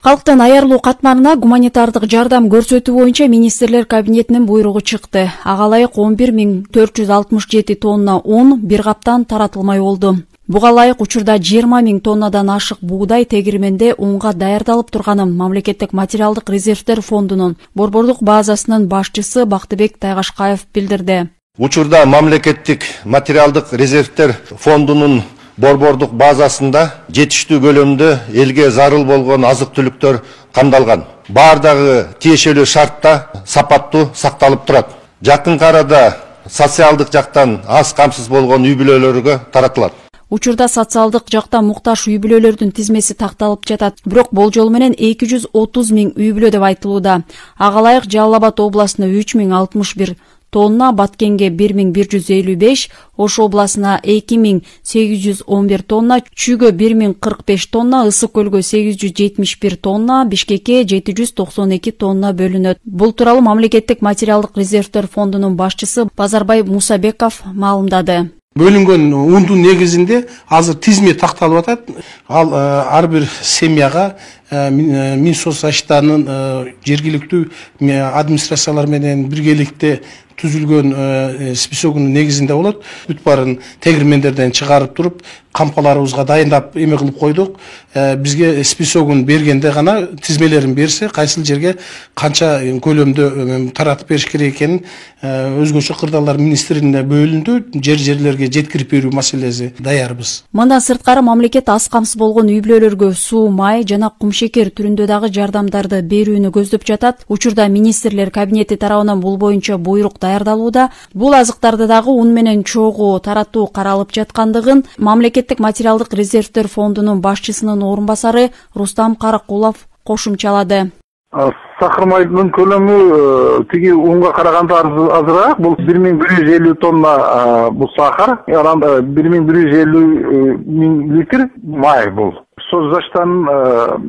Халктан аярлуу катмарына гуманитардык жардам көрсөтүү боюнча министрлер кабинетинин буйругу чыкты. Ага ылайык 11.467 тонна un бир каптан таратылмай болду. Буга ылайык учурда 20.000 тоннадан ашык буудай тегирменде унга даярдалып турганын Мамлекеттик материалдык резервдер фондунун борбордук базасынын башчысы Бактыбек Тайгашкаев билдирди. Учурда Мамлекеттик материалдык резервдер фондунун борбордук базасында жетиштүү көлөмдө элге зарыл болгон азык-түлүктөр камдалган. Бардагы тиешелүү шартта сапаттуу сакталып турат. Жакын арада социалдык жактан аз камсыз болгон үй-бүлөлөргө таратылат. Учурда социалдык жактан муктаж үй-бүлөлөрдүн тизмеси такталып жатат. Бирок болжол менен 230 миң үй-бүлө деп айтылууда. Ага ылайык Жалал Абад областына 3061 тонна, Баткенге 1155, Ош обласына 2811 тонна, Чүйгө 1045 тонна, Ысык көлгө 871 тонна, Бишкекке 792 тонна бөлүнөт. Бул тууралуу Мамлекеттик материалдык резервдер фондунун башчысы Базарбай Мусабеков маалымдады. Бөлүнгөн ундун негизинде азыр тизме такталып атат. Ал ар бир семьяга Минсоцштанын жергиликтүү администрациялар менен биргеликте түзүлгөн списогунун негизинде болот. Бүт баарын тегирмендерден чыгарып туруп, кампаларыбызга дайындап эме кылып койдук. Бизге списогун бергенде гана тизмелерин берсе, кайсыл жерге канча көлөмдө таратып бериш керек экенин өзгөчө кырдаалдар министрлигине бөлүндү. Жерлерге жеткирип берүү маселеси даярбыз. Мындан сырткары мамлекет аз камсыз болгон үй-бүлөлөргө суу, май жана кумшекер түрүндө дагы жардамдарды берүүнү көздөп жатат. Учурда министрлер кабинети тарабынан бул боюнча буйрук даярдалууда. Бул азыктарды дагы un менен чогуу таратуу каралып жаткандыгын Мамлекеттик материалдык резервдер фондунун башчысынын орунбасары Рустам Каракулов кошумчалады. Сахар майдын көлөмү тиги унга караганда азыраак. Бул 1150 тонна бул сахар, анан 1150 миң литр май бул. Соцзаштан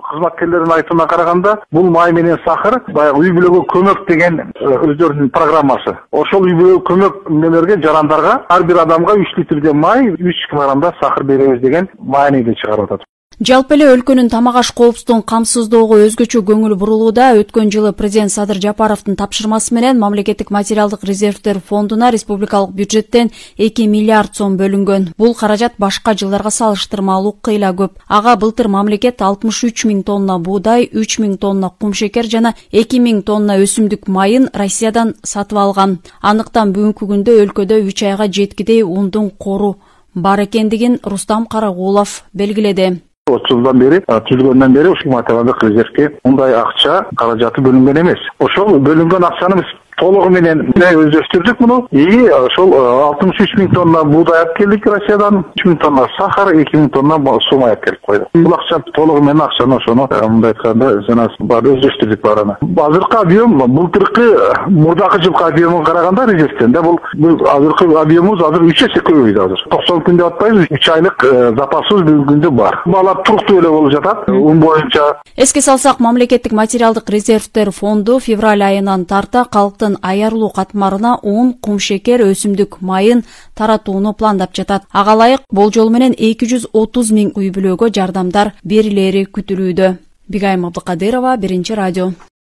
кызматкерлеринин айтымына караганда, бул май менен сахар баягы үй-бүлөгө көмөк деген өздөрүнүн программасы. Ошол үй-бүлөгө көмөк нелерге жарандарга ар бир адамга 3 литрден май, 3 килограммда сахар беребиз деген маанийди чыгарып атат. Жалпы эле өлкөнүн тамак аш коопсуздугун камсыздоого өзгөчө көңүл бурулууда. Өткөн жылы президент Садыр Жапаровдун тапшырмасы менен Мамлекеттик материалдык резервдер фондуна республикалык бюджеттен 2 миллиард сом бөлүнгөн. Бул каражат башка жылдарга салыштырмалуу кыйла көп. Ага былтыр мамлекет 63 миң тонна буудай, 3 миң тонна кумшекер жана 2 миң тонна өсүмдүк майын Россиядан сатып алган. Анықтан бүгүнкү күндө өлкөдө 3 айга жеткидей ундун кору бар экендигин Рустам Карагулов белгиледи. 30 жылдан бери, түзүлгөндөн бери ушул материалдык резервге мындай акча каражаты бөлүнгөн эмес. Ошол бөлүнгөн акчаны биз толугу менен өздөштүрдүк муну. Ошол 63 миң тонна буудай алып келдик Россиядан, 3 миң тонна сахар, 2 миң тонна суу май алып келип койдук. Бул акча толугу менен акчаны ошону мындай айтканда баары өздөштүрдүк баарына. Азыркы объем былтыркы мурдакы жылкы объемге караганда резервден да бул азыркы объемубуз азыр 3 эсе көбөйдү азыр. 90 күн деп атпайбыз, 3 айлык запасыбыз бүгүнкү күндө бар. Бала туруктуу эле болуп жатат. Un боюнча. Эске салсак, Мамлекеттик материалдык резервдер фонду февраль айынан тарта калктын аярлуу катмарына un, кумшекер, өсүмдүк майын таратууну пландап жатат. Ага ылайык болжол менен 230 миң үй-бүлөгө жардамдар берилери күтүлүүдө. Бигайым Абдыкадырова, Биринчи радио.